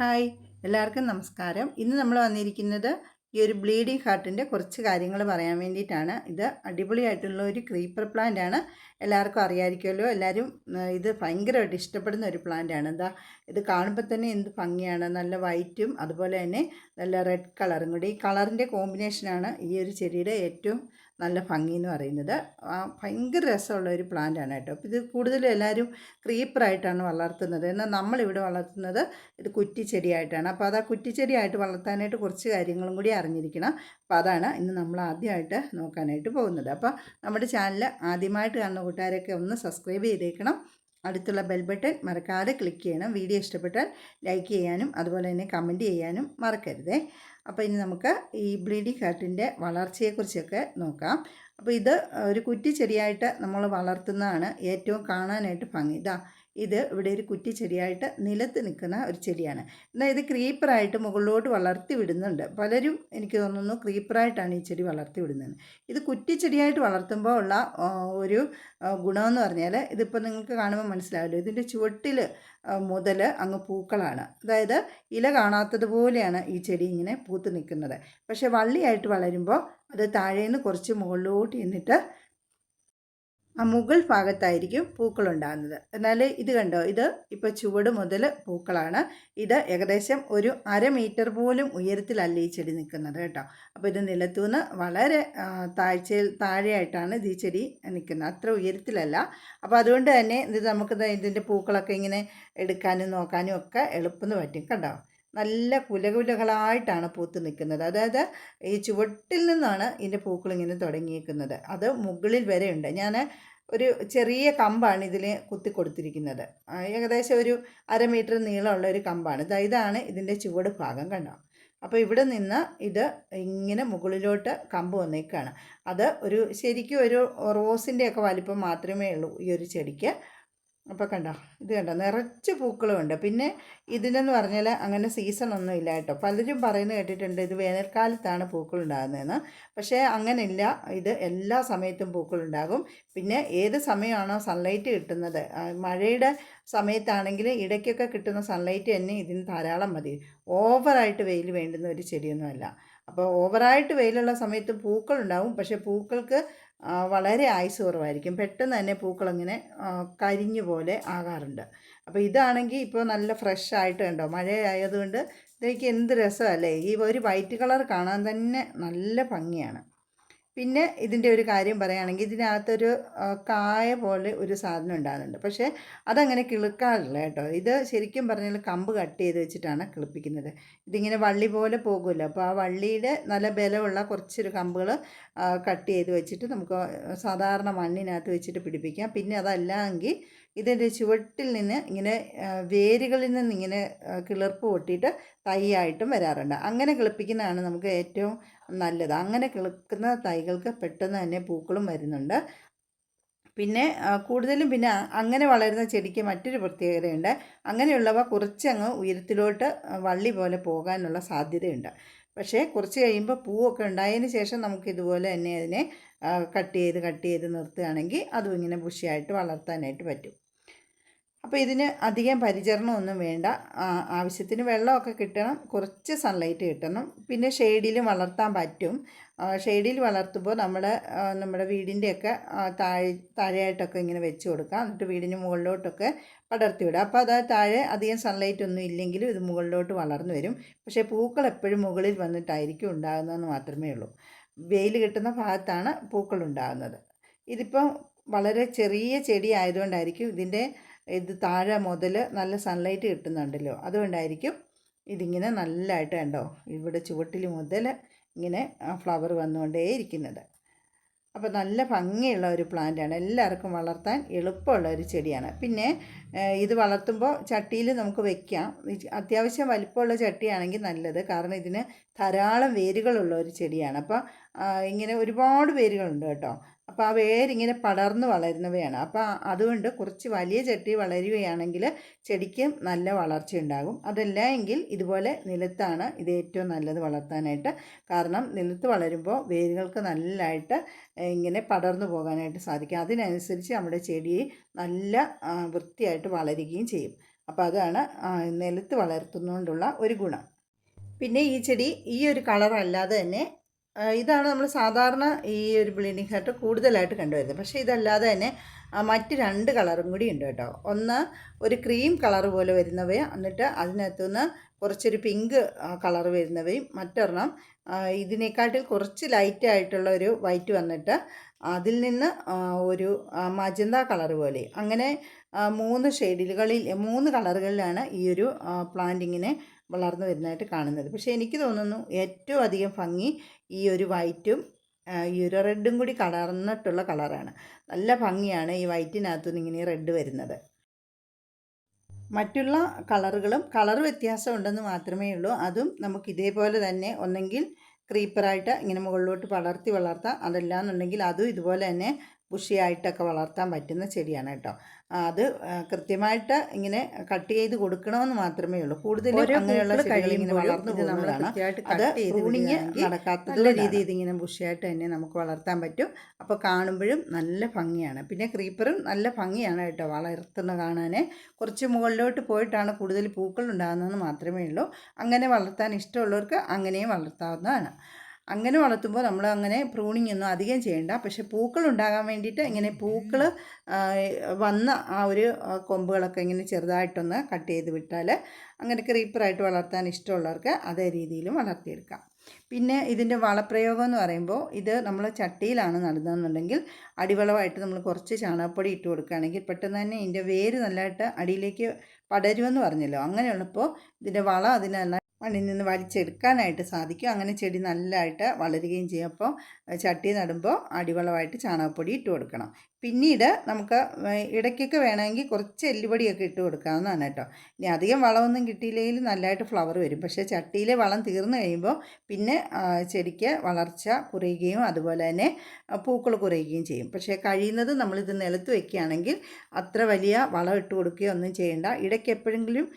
Hi, എല്ലാവർക്കും നമസ്കാരം. ഇന്ന് നമ്മൾ വന്നിരിക്കുന്നത് ഈ ഒരു ബ്ലീഡിംഗ് ഹാർട്ടിൻ്റെ കുറച്ച് കാര്യങ്ങൾ പറയാൻ വേണ്ടിയിട്ടാണ്. ഇത് അടിപൊളിയായിട്ടുള്ള ഒരു ക്രീപ്പർ പ്ലാന്റ് ആണ്. എല്ലാവർക്കും അറിയാമായിരിക്കുമല്ലോ. എല്ലാവരും ഇത് ഭയങ്കരമായിട്ട് ഇഷ്ടപ്പെടുന്ന ഒരു പ്ലാന്റ് ആണ്. ഇത് കാണുമ്പോൾ തന്നെ എന്ത് ഭംഗിയാണ്. നല്ല വൈറ്റും അതുപോലെ തന്നെ നല്ല റെഡ് കളറും കൂടി. ഈ കളറിൻ്റെ കോമ്പിനേഷനാണ് ഈ ഒരു ചെടിയുടെ ഏറ്റവും നല്ല ഭംഗി എന്ന് പറയുന്നത്. ഭയങ്കര രസമുള്ള ഒരു പ്ലാന്റ് ആണ് കേട്ടോ. അപ്പോൾ ഇത് കൂടുതലും എല്ലാവരും ക്രീപ്പറായിട്ടാണ് വളർത്തുന്നത്. എന്നാൽ നമ്മളിവിടെ വളർത്തുന്നത് ഇത് കുറ്റിച്ചെടിയായിട്ടാണ്. അപ്പോൾ അത് ആ കുറ്റിച്ചെടിയായിട്ട് വളർത്താനായിട്ട് കുറച്ച് കാര്യങ്ങളും കൂടി അറിഞ്ഞിരിക്കണം. അപ്പോൾ അതാണ് ഇന്ന് നമ്മൾ ആദ്യമായിട്ട് നോക്കാനായിട്ട് പോകുന്നത്. അപ്പോൾ നമ്മുടെ ചാനൽ ആദ്യമായിട്ട് കാണുന്ന കൂട്ടുകാരൊക്കെ ഒന്ന് സബ്സ്ക്രൈബ് ചെയ്തേക്കണം. അടുത്തുള്ള ബെൽ ബട്ടൺ മറക്കാതെ ക്ലിക്ക് ചെയ്യണം. വീഡിയോ ഇഷ്ടപ്പെട്ടാൽ ലൈക്ക് ചെയ്യാനും അതുപോലെ തന്നെ കമൻറ്റ് ചെയ്യാനും മറക്കരുതേ. അപ്പോൾ ഇനി നമുക്ക് ഈ ബ്ലീഡിംഗ് ഹാർട്ടിൻ്റെ വളർച്ചയെക്കുറിച്ചൊക്കെ നോക്കാം. അപ്പോൾ ഇത് ഒരു കുറ്റിച്ചെടിയായിട്ട് നമ്മൾ വളർത്തുന്നതാണ് ഏറ്റവും കാണാനായിട്ട് ഭംഗി. ഇത് ഇവിടെ ഒരു കുറ്റിച്ചെടിയായിട്ട് നിലത്ത് നിൽക്കുന്ന ഒരു ചെടിയാണ്. എന്നാൽ ഇത് ക്രീപ്പറായിട്ട് മുകളിലോട്ട് വളർത്തി വിടുന്നുണ്ട്. പലരും എനിക്ക് തോന്നുന്നു ക്രീപ്പറായിട്ടാണ് ഈ ചെടി വളർത്തി വിടുന്നത്. ഇത് കുറ്റിച്ചെടിയായിട്ട് വളർത്തുമ്പോൾ ഉള്ള ഒരു ഗുണമെന്ന് പറഞ്ഞാൽ ഇതിപ്പോൾ നിങ്ങൾക്ക് കാണുമ്പോൾ മനസ്സിലാവില്ല, ഇതിൻ്റെ ചുവട്ടിൽ മുതൽ അങ്ങ് പൂക്കളാണ്. അതായത് ഇല കാണാത്തതുപോലെയാണ് ഈ ചെടി ഇങ്ങനെ പൂത്ത് നിൽക്കുന്നത്. പക്ഷേ വള്ളിയായിട്ട് വളരുമ്പോൾ അത് താഴേന്ന് കുറച്ച് മുകളിലോട്ട് എന്നിട്ട് ആ മുകൾ ഭാഗത്തായിരിക്കും പൂക്കളുണ്ടാകുന്നത്. എന്നാൽ ഇത് കണ്ടോ, ഇത് ഇപ്പോൾ ചുവട് മുതൽ പൂക്കളാണ്. ഇത് ഏകദേശം ഒരു 1/2 മീറ്റർ പോലും ഉയരത്തിലല്ല ഈ ചെടി നിൽക്കുന്നത് കേട്ടോ. അപ്പോൾ ഇത് നിലത്തുനിന്ന് വളരെ താഴെയായിട്ടാണ് ഈ ചെടി നിൽക്കുന്നത്, അത്ര ഉയരത്തിലല്ല. അപ്പോൾ അതുകൊണ്ട് തന്നെ ഇത് നമുക്ക് ഇതിൻ്റെ പൂക്കളൊക്കെ ഇങ്ങനെ എടുക്കാനും നോക്കാനും ഒക്കെ എളുപ്പമെന്ന് പറ്റും. കണ്ടോ, നല്ല കുലകുലകളായിട്ടാണ് പൂത്ത് നിൽക്കുന്നത്. അതായത് ഈ ചുവട്ടിൽ നിന്നാണ് ഇതിൻ്റെ പൂക്കളിങ്ങനെ തുടങ്ങിയിരിക്കുന്നത്. അത് മുകളിൽ വരെ ഉണ്ട്. ഞാൻ ഒരു ചെറിയ കമ്പാണ് ഇതിൽ കുത്തി കൊടുത്തിരിക്കുന്നത്. ഏകദേശം ഒരു 1/2 മീറ്റർ നീളമുള്ള ഒരു കമ്പാണ്. ഇതാണ് ഇതിൻ്റെ ചുവട് ഭാഗം. കണ്ടോ, അപ്പോൾ ഇവിടെ നിന്ന് ഇത് ഇങ്ങനെ മുകളിലോട്ട് കമ്പ് വന്നേക്കാണ്. അത് ശരിക്കും ഒരു റോസിൻ്റെയൊക്കെ വലിപ്പം മാത്രമേ ഉള്ളൂ ഈ ഒരു ചെടിക്ക്. അപ്പോൾ കണ്ടോ, ഇത് കണ്ടോ, നിറച്ച് പൂക്കളുമുണ്ട്. പിന്നെ ഇതിനെന്ന് പറഞ്ഞാൽ അങ്ങനെ സീസണൊന്നും ഇല്ല കേട്ടോ. പലരും പറയുന്നത് കേട്ടിട്ടുണ്ട് ഇത് വേനൽക്കാലത്താണ് പൂക്കളുണ്ടാകുന്നതെന്ന്. പക്ഷേ അങ്ങനെയില്ല, ഇത് എല്ലാ സമയത്തും പൂക്കളുണ്ടാകും. പിന്നെ ഏത് സമയമാണോ സൺലൈറ്റ് കിട്ടുന്നത്, മഴയുടെ സമയത്താണെങ്കിൽ ഇടയ്ക്കൊക്കെ കിട്ടുന്ന സൺലൈറ്റ് തന്നെ ഇതിന് ധാരാളം മതി. ഓവറായിട്ട് വെയിൽ വേണ്ടുന്ന ഒരു ചെടിയൊന്നുമല്ല. അപ്പോൾ ഓവറായിട്ട് വെയിലുള്ള സമയത്ത് പൂക്കളുണ്ടാവും. പക്ഷേ പൂക്കൾക്ക് വളരെ ആയുസ് കുറവായിരിക്കും. പെട്ടെന്ന് തന്നെ പൂക്കളിങ്ങനെ കരിഞ്ഞു പോലെ ആകാറുണ്ട്. അപ്പോൾ ഇതാണെങ്കിൽ ഇപ്പോൾ നല്ല ഫ്രഷ് ആയിട്ട് കണ്ടോ, മഴയായതുകൊണ്ട് ഇതൊക്കെ എന്ത് രസമല്ലേ. ഈ ഒരു വൈറ്റ് കളർ കാണാൻ തന്നെ നല്ല ഭംഗിയാണ്. പിന്നെ ഇതിൻ്റെ ഒരു കാര്യം പറയുകയാണെങ്കിൽ ഇതിനകത്തൊരു കായ പോലെ ഒരു സാധനം ഉണ്ടാകുന്നുണ്ട്. പക്ഷേ അതങ്ങനെ കിളുക്കാറില്ല കേട്ടോ. ഇത് ശരിക്കും പറഞ്ഞാൽ കമ്പ് കട്ട് ചെയ്ത് വെച്ചിട്ടാണ് കിളിപ്പിക്കുന്നത്. ഇതിങ്ങനെ വള്ളി പോലെ പോകുമല്ലോ. അപ്പോൾ ആ വള്ളിയുടെ നല്ല ബലമുള്ള കുറച്ചൊരു കമ്പുകൾ കട്ട് ചെയ്ത് വെച്ചിട്ട് നമുക്ക് സാധാരണ മണ്ണിനകത്ത് വെച്ചിട്ട് പിടിപ്പിക്കാം. പിന്നെ അതല്ലെങ്കിൽ ഇതിൻ്റെ ചുവട്ടിൽ നിന്ന് ഇങ്ങനെ വേരുകളിൽ നിന്ന് ഇങ്ങനെ കിളിർപ്പ് പൊട്ടിയിട്ട് തൈയായിട്ടും വരാറുണ്ട്. അങ്ങനെ കിളിപ്പിക്കുന്നതാണ് നമുക്ക് ഏറ്റവും നല്ലത്. അങ്ങനെ കിളിക്കുന്ന തൈകൾക്ക് പെട്ടെന്ന് തന്നെ പൂക്കളും വരുന്നുണ്ട്. പിന്നെ കൂടുതലും പിന്നെ അങ്ങനെ വളരുന്ന ചെടിക്ക് മറ്റൊരു പ്രത്യേകതയുണ്ട്. അങ്ങനെയുള്ളവ കുറച്ചങ്ങ് ഉയരത്തിലോട്ട് വള്ളി പോലെ പോകാനുള്ള സാധ്യതയുണ്ട്. പക്ഷേ കുറച്ച് കഴിയുമ്പോൾ പൂവൊക്കെ ഉണ്ടായതിന് ശേഷം നമുക്ക് ഇതുപോലെ തന്നെ അതിനെ കട്ട് ചെയ്ത് നിർത്തുകയാണെങ്കിൽ അതും ഇങ്ങനെ ബുഷിയായിട്ട് വളർത്താനായിട്ട് പറ്റും. അപ്പോൾ ഇതിന് അധികം പരിചരണമൊന്നും വേണ്ട. ആവശ്യത്തിന് വെള്ളമൊക്കെ കിട്ടണം, കുറച്ച് സൺലൈറ്റ് കിട്ടണം. പിന്നെ ഷെയ്ഡിലും വളർത്താൻ പറ്റും. ഷെയ്ഡിൽ വളർത്തുമ്പോൾ നമ്മുടെ വീടിൻ്റെയൊക്കെ താഴെയായിട്ടൊക്കെ ഇങ്ങനെ വെച്ച് കൊടുക്കാം. എന്നിട്ട് വീടിന് മുകളിലോട്ടൊക്കെ പടർത്തി വിടുക. അപ്പോൾ അത് താഴെ അധികം സൺലൈറ്റ് ഒന്നും ഇല്ലെങ്കിലും ഇത് മുകളിലോട്ട് വളർന്നു വരും. പക്ഷേ പൂക്കൾ എപ്പോഴും മുകളിൽ വന്നിട്ടായിരിക്കും ഉണ്ടാകുന്നതെന്ന് മാത്രമേ ഉള്ളൂ. വെയിൽ കിട്ടുന്ന ഭാഗത്താണ് പൂക്കൾ ഉണ്ടാകുന്നത്. ഇതിപ്പം വളരെ ചെറിയ ചെടി ആയതുകൊണ്ടായിരിക്കും ഇത് താഴെ മുതൽ നല്ല സൺലൈറ്റ് കിട്ടുന്നുണ്ടല്ലോ, അതുകൊണ്ടായിരിക്കും ഇതിങ്ങനെ നല്ലതായിട്ട് കണ്ടോ ഇവിടെ ചുവട്ടിൽ മുതൽ ഇങ്ങനെ ഫ്ലവർ വന്നുകൊണ്ടേയിരിക്കുന്നത്. അപ്പോൾ നല്ല ഭംഗിയുള്ള ഒരു പ്ലാന്റാണ്, എല്ലാവർക്കും വളർത്താൻ എളുപ്പമുള്ള ഒരു ചെടിയാണ്. പിന്നെ ഇത് വളർത്തുമ്പോൾ ചട്ടിയിൽ നമുക്ക് വെക്കാം. അത്യാവശ്യം വലിപ്പമുള്ള ചട്ടിയാണെങ്കിൽ നല്ലത്, കാരണം ഇതിന് ധാരാളം വേരുകളുള്ള ഒരു ചെടിയാണ്. അപ്പോൾ ഇങ്ങനെ ഒരുപാട് വേരുകളുണ്ട് കേട്ടോ. അപ്പോൾ ആ വേരിങ്ങനെ പടർന്ന് വളരുന്നവയാണ്. അപ്പോൾ അതുകൊണ്ട് കുറച്ച് വലിയ ചട്ടി വളരുകയാണെങ്കിൽ ചെടിക്ക് നല്ല വളർച്ചയുണ്ടാകും. അതല്ല എങ്കിൽ ഇതുപോലെ നിലത്താണ് ഇത് ഏറ്റവും നല്ലത് വളർത്താനായിട്ട്. കാരണം നിലത്ത് വളരുമ്പോൾ വേരുകൾക്ക് നല്ലതായിട്ട് ഇങ്ങനെ പടർന്നു പോകാനായിട്ട് സാധിക്കും. അതിനനുസരിച്ച് നമ്മുടെ ചെടി നല്ല വൃത്തിയായിട്ട് വളരുകയും ചെയ്യും. അപ്പോൾ അതാണ് നിലത്ത് വളർത്തുന്നതുകൊണ്ടുള്ള ഒരു ഗുണം. പിന്നെ ഈ ചെടി ഈ ഒരു കളറല്ലാതെ തന്നെ ഇതാണ് നമ്മൾ സാധാരണ ഈ ഒരു ബ്ലീഡിംഗ് ഹാർട്ട് കൂടുതലായിട്ട് കണ്ടുവരുന്നത്. പക്ഷേ ഇതല്ലാതെ തന്നെ മറ്റ് 2 കളറും കൂടി ഉണ്ട് കേട്ടോ. ഒന്ന് ഒരു ക്രീം കളർ പോലെ വരുന്നവയും, എന്നിട്ട് അതിനകത്തുനിന്ന് കുറച്ചൊരു പിങ്ക് കളർ വരുന്നവയും, മറ്റൊരെണ്ണം ഇതിനേക്കാട്ടിൽ കുറച്ച് ലൈറ്റായിട്ടുള്ള ഒരു വൈറ്റ് വന്നിട്ട് അതിൽ നിന്ന് ഒരു മജന്ത കളർ പോലെ, അങ്ങനെ 3 ഷെയ്ഡുകളിൽ 3 കളറുകളിലാണ് ഈ ഒരു പ്ലാന്റിങ്ങിനെ വളർന്നു വരുന്നതായിട്ട് കാണുന്നത്. പക്ഷേ എനിക്ക് തോന്നുന്നു ഏറ്റവും അധികം ഭംഗി ഈ ഒരു വൈറ്റും ഈ ഒരു റെഡും കൂടി കലർന്നിട്ടുള്ള കളറാണ്. നല്ല ഭംഗിയാണ് ഈ വൈറ്റിനകത്തുനിന്ന് ഇങ്ങനെ റെഡ് വരുന്നത്. മറ്റുള്ള കളറുകളും കളർ വ്യത്യാസം ഉണ്ടെന്ന് മാത്രമേ ഉള്ളൂ. അതും നമുക്ക് ഇതേപോലെ തന്നെ ഒന്നെങ്കിൽ ക്രീപ്പറായിട്ട് ഇങ്ങനെ മുകളിലോട്ട് വളർത്താം, അതല്ലാന്നുണ്ടെങ്കിൽ അതും ഇതുപോലെ തന്നെ ബുഷിയായിട്ടൊക്കെ വളർത്താൻ പറ്റുന്ന ചെടിയാണ് കേട്ടോ. അത് കൃത്യമായിട്ട് ഇങ്ങനെ കട്ട് ചെയ്ത് കൊടുക്കണമെന്ന് മാത്രമേ ഉള്ളൂ. കൂടുതലും അങ്ങനെയുള്ള ചെടികൾ ഇങ്ങനെ വളർന്നു പോകുന്നതാണ്. അത് പ്രൂണിങ് നടക്കാത്ത രീതി ഇതിങ്ങനെ ബുഷിയായിട്ട് തന്നെ നമുക്ക് വളർത്താൻ പറ്റും. അപ്പോൾ കാണുമ്പോഴും നല്ല ഭംഗിയാണ്. പിന്നെ ക്രീപ്പറും നല്ല ഭംഗിയാണ് കേട്ടോ വളർത്തുന്ന കാണാൻ. കുറച്ച് മുകളിലോട്ട് പോയിട്ടാണ് കൂടുതൽ പൂക്കൾ ഉണ്ടാകുന്നതെന്ന് മാത്രമേ ഉള്ളൂ. അങ്ങനെ വളർത്താൻ ഇഷ്ടമുള്ളവർക്ക് അങ്ങനെയും വളർത്താവുന്നതാണ്. അങ്ങനെ വളർത്തുമ്പോൾ നമ്മൾ അങ്ങനെ പ്രൂണിങ് ഒന്നും അധികം ചെയ്യേണ്ട. പക്ഷേ പൂക്കൾ ഉണ്ടാകാൻ വേണ്ടിയിട്ട് ഇങ്ങനെ പൂക്കൾ വന്ന ആ ഒരു കൊമ്പുകളൊക്കെ ഇങ്ങനെ ചെറുതായിട്ടൊന്ന് കട്ട് ചെയ്ത് വിട്ടാൽ അങ്ങനെ ക്രീപ്പറായിട്ട് വളർത്താൻ ഇഷ്ടമുള്ളവർക്ക് അതേ രീതിയിലും വളർത്തിയെടുക്കാം. പിന്നെ ഇതിൻ്റെ വളപ്രയോഗം എന്ന് പറയുമ്പോൾ ഇത് നമ്മൾ ചട്ടിയിലാണ് നടുന്നതെന്നുണ്ടെങ്കിൽ അടിവളമായിട്ട് നമ്മൾ കുറച്ച് ചാണകപ്പൊടി ഇട്ട് കൊടുക്കുകയാണെങ്കിൽ പെട്ടെന്ന് തന്നെ ഇതിൻ്റെ വേര് നല്ലതായിട്ട് അടിയിലേക്ക് പടരുമെന്ന് പറഞ്ഞല്ലോ. അങ്ങനെയുള്ളപ്പോൾ ഇതിൻ്റെ വളം അതിന് മണ്ണിൽ നിന്ന് വലിച്ചെടുക്കാനായിട്ട് സാധിക്കും. അങ്ങനെ ചെടി നല്ലതായിട്ട് വളരുകയും ചെയ്യും. അപ്പോൾ ചട്ടി നടുമ്പോൾ അടിവളമായിട്ട് ചാണകപ്പൊടി ഇട്ട് കൊടുക്കണം. പിന്നീട് നമുക്ക് ഇടയ്ക്കൊക്കെ വേണമെങ്കിൽ കുറച്ച് എല്ലുപൊടിയൊക്കെ ഇട്ട് കൊടുക്കാവുന്നതാണ് കേട്ടോ. ഇനി അധികം വളമൊന്നും കിട്ടിയില്ലെങ്കിൽ നല്ലതായിട്ട് ഫ്ലവർ വരും. പക്ഷേ ചട്ടിയിലെ വളം തീർന്നു കഴിയുമ്പോൾ പിന്നെ ചെടിക്ക് വളർച്ച കുറയുകയും അതുപോലെ തന്നെ പൂക്കൾ കുറയുകയും ചെയ്യും. പക്ഷേ കഴിയുന്നത് നമ്മളിത് നിലത്ത് വയ്ക്കുകയാണെങ്കിൽ അത്ര വലിയ വളം ഇട്ട് കൊടുക്കുകയോ ഒന്നും ചെയ്യേണ്ട. ഇടയ്ക്ക് എപ്പോഴെങ്കിലും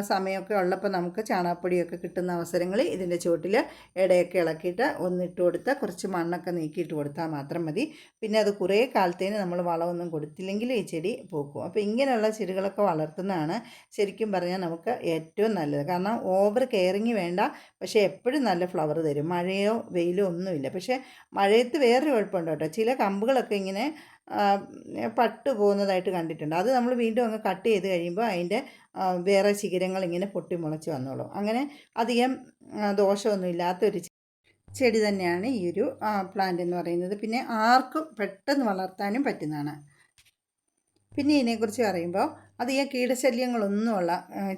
സമയമൊക്കെ ഉള്ളപ്പോൾ നമുക്ക് ചാണകപ്പൊടിയൊക്കെ കിട്ടുന്ന അവസരങ്ങളിൽ ഇതിൻ്റെ ചുവട്ടിൽ ഇടയൊക്കെ ഇളക്കിയിട്ട് ഒന്നിട്ട് കൊടുത്ത് കുറച്ച് മണ്ണൊക്കെ നീക്കിയിട്ട് കൊടുത്താൽ മാത്രം മതി. പിന്നെ അത് കുറേ കാലത്തേന് നമ്മൾ വളമൊന്നും കൊടുത്തില്ലെങ്കിൽ ഈ ചെടി പൂക്കും. അപ്പോൾ ഇങ്ങനെയുള്ള ചെടികളൊക്കെ വളർത്തുന്നതാണ് ശരിക്കും പറഞ്ഞാൽ നമുക്ക് ഏറ്റവും നല്ലത്. കാരണം ഓവർ കെയറിങ് വേണ്ട, പക്ഷേ എപ്പോഴും നല്ല ഫ്ലവർ തരും. മഴയോ വെയിലോ ഒന്നുമില്ല. പക്ഷേ മഴയത്ത് വേറൊരു കുഴപ്പമുണ്ട് കേട്ടോ. ചില കമ്പുകളൊക്കെ ഇങ്ങനെ പട്ട് പോകുന്നതായിട്ട് കണ്ടിട്ടുണ്ട്. അത് നമ്മൾ വീണ്ടും അങ്ങ് കട്ട് ചെയ്ത് കഴിയുമ്പോൾ അതിൻ്റെ വേറെ ശിഖരങ്ങൾ ഇങ്ങനെ പൊട്ടി മുളച്ച് വന്നോളും. അങ്ങനെ അധികം ദോഷമൊന്നും ഇല്ലാത്തൊരു ചെടി തന്നെയാണ് ഈ ഒരു പ്ലാന്റ് എന്ന് പറയുന്നത്. പിന്നെ ആർക്കും പെട്ടെന്ന് വളർത്താനും പറ്റുന്നതാണ്. പിന്നെ ഇതിനെക്കുറിച്ച് പറയുമ്പോൾ അധികം കീടശല്യങ്ങളൊന്നുമുള്ള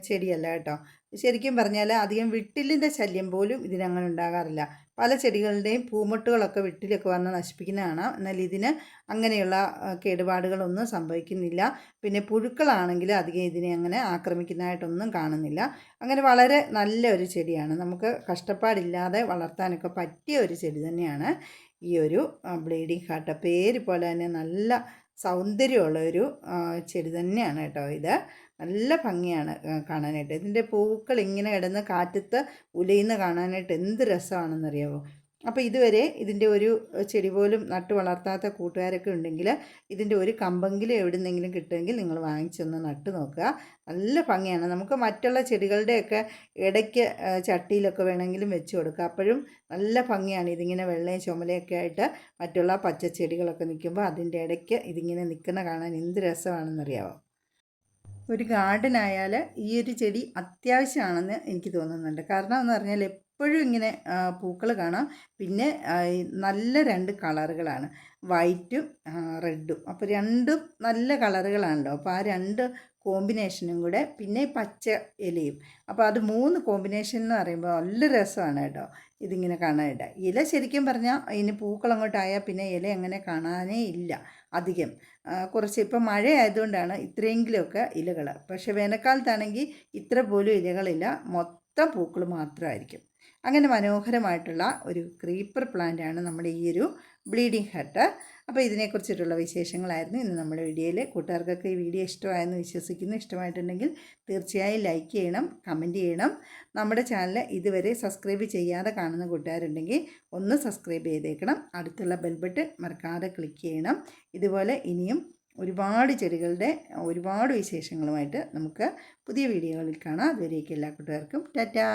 ചെടിയല്ല കേട്ടോ. ശരിക്കും പറഞ്ഞാൽ അധികം വിട്ടിലിൻ്റെ ശല്യം പോലും ഇതിനങ്ങനെ ഉണ്ടാകാറില്ല. പല ചെടികളുടെയും പൂമൊട്ടുകളൊക്കെ വിട്ടിലൊക്കെ വന്ന് നശിപ്പിക്കുന്നതാണ്. എന്നാൽ ഇതിന് അങ്ങനെയുള്ള കേടുപാടുകളൊന്നും സംഭവിക്കുന്നില്ല. പിന്നെ പുഴുക്കളാണെങ്കിൽ അധികം ഇതിനെ അങ്ങനെ ആക്രമിക്കുന്നതായിട്ടൊന്നും കാണുന്നില്ല. അങ്ങനെ വളരെ നല്ല ഒരു ചെടിയാണ്. നമുക്ക് കഷ്ടപ്പാടില്ലാതെ വളർത്താനൊക്കെ പറ്റിയ ഒരു ചെടി തന്നെയാണ് ഈ ഒരു ബ്ലീഡിംഗ് ഹാർട്ട്. പേര് പോലെ തന്നെ നല്ല സൗന്ദര്യമുള്ള ഒരു ചെടി തന്നെയാണ് കേട്ടോ ഇത്. നല്ല ഭംഗിയാണ് കാണാനായിട്ട്. ഇതിൻ്റെ പൂക്കൾ ഇങ്ങനെ കിടന്ന് കാറ്റത്ത് ഉലയുന്ന കാണാനായിട്ട് എന്ത് രസമാണെന്നറിയാമോ. അപ്പോൾ ഇതുവരെ ഇതിൻ്റെ ഒരു ചെടി പോലും നട്ടു വളർത്താത്ത കൂട്ടുകാരൊക്കെ ഉണ്ടെങ്കിൽ ഇതിൻ്റെ ഒരു കമ്പെങ്കിലും എവിടുന്നെങ്കിലും കിട്ടുമെങ്കിൽ നിങ്ങൾ വാങ്ങിച്ചൊന്ന് നട്ടു നോക്കുക. നല്ല ഭംഗിയാണ്. നമുക്ക് മറ്റുള്ള ചെടികളുടെയൊക്കെ ഇടയ്ക്ക് ചട്ടിയിലൊക്കെ വേണമെങ്കിലും വെച്ച് കൊടുക്കുക. അപ്പോഴും നല്ല ഭംഗിയാണ്. ഇതിങ്ങനെ വെള്ളയും ചുമലയൊക്കെ ആയിട്ട് മറ്റുള്ള പച്ചച്ചെടികളൊക്കെ നിൽക്കുമ്പോൾ അതിൻ്റെ ഇടയ്ക്ക് ഇതിങ്ങനെ നിൽക്കുന്ന കാണാൻ എന്ത് രസമാണെന്നറിയാമോ. ഒരു ഗാർഡനായാൽ ഈ ഒരു ചെടി അത്യാവശ്യമാണെന്ന് എനിക്ക് തോന്നുന്നുണ്ട്. കാരണം എന്ന് പറഞ്ഞാൽ എപ്പോഴും ഇങ്ങനെ പൂക്കൾ കാണാം. പിന്നെ നല്ല 2 കളറുകളാണ്, വൈറ്റും റെഡും. അപ്പോൾ രണ്ടും നല്ല കളറുകളാണല്ലോ. അപ്പോൾ ആ 2 കോമ്പിനേഷനും കൂടെ, പിന്നെ പച്ച ഇലയും. അപ്പോൾ അത് 3 കോമ്പിനേഷൻ എന്ന് പറയുമ്പോൾ നല്ല രസമാണ് കേട്ടോ ഇതിങ്ങനെ കാണാനായിട്ട്. ഇല ശരിക്കും പറഞ്ഞാൽ ഇതിന് പൂക്കൾ അങ്ങോട്ടായാൽ പിന്നെ ഇല അങ്ങനെ കാണാനേ ഇല്ല അധികം. കുറച്ച് ഇപ്പം മഴ ആയതുകൊണ്ടാണ് ഇത്രയെങ്കിലുമൊക്കെ ഇലകൾ. പക്ഷേ വേനൽക്കാലത്താണെങ്കിൽ ഇത്ര പോലും ഇലകളില്ല, മൊത്തം പൂക്കൾ മാത്രമായിരിക്കും. അങ്ങനെ മനോഹരമായിട്ടുള്ള ഒരു ക്രീപ്പർ പ്ലാന്റാണ് നമ്മുടെ ഈ ഒരു ബ്ലീഡിംഗ് ഹാർട്ട്. അപ്പോൾ ഇതിനെക്കുറിച്ചിട്ടുള്ള വിശേഷങ്ങളായിരുന്നു ഇന്ന് നമ്മുടെ വീഡിയോയിൽ. കൂട്ടുകാർക്കൊക്കെ ഈ വീഡിയോ ഇഷ്ടമായെന്ന് വിശ്വസിക്കുന്നു. ഇഷ്ടമായിട്ടുണ്ടെങ്കിൽ തീർച്ചയായും ലൈക്ക് ചെയ്യണം, കമൻറ്റ് ചെയ്യണം. നമ്മുടെ ചാനൽ ഇതുവരെ സബ്സ്ക്രൈബ് ചെയ്യാതെ കാണുന്ന കൂട്ടുകാരുണ്ടെങ്കിൽ ഒന്ന് സബ്സ്ക്രൈബ് ചെയ്തേക്കണം. അടുത്തുള്ള ബെൽ ബട്ടൺ മറക്കാതെ ക്ലിക്ക് ചെയ്യണം. ഇതുപോലെ ഇനിയും ഒരുപാട് ചെടികളുടെ ഒരുപാട് വിശേഷങ്ങളുമായിട്ട് നമുക്ക് പുതിയ വീഡിയോകളിൽ കാണാം. അതുവരേക്കും എല്ലാ കൂട്ടുകാർക്കും ടാറ്റാ.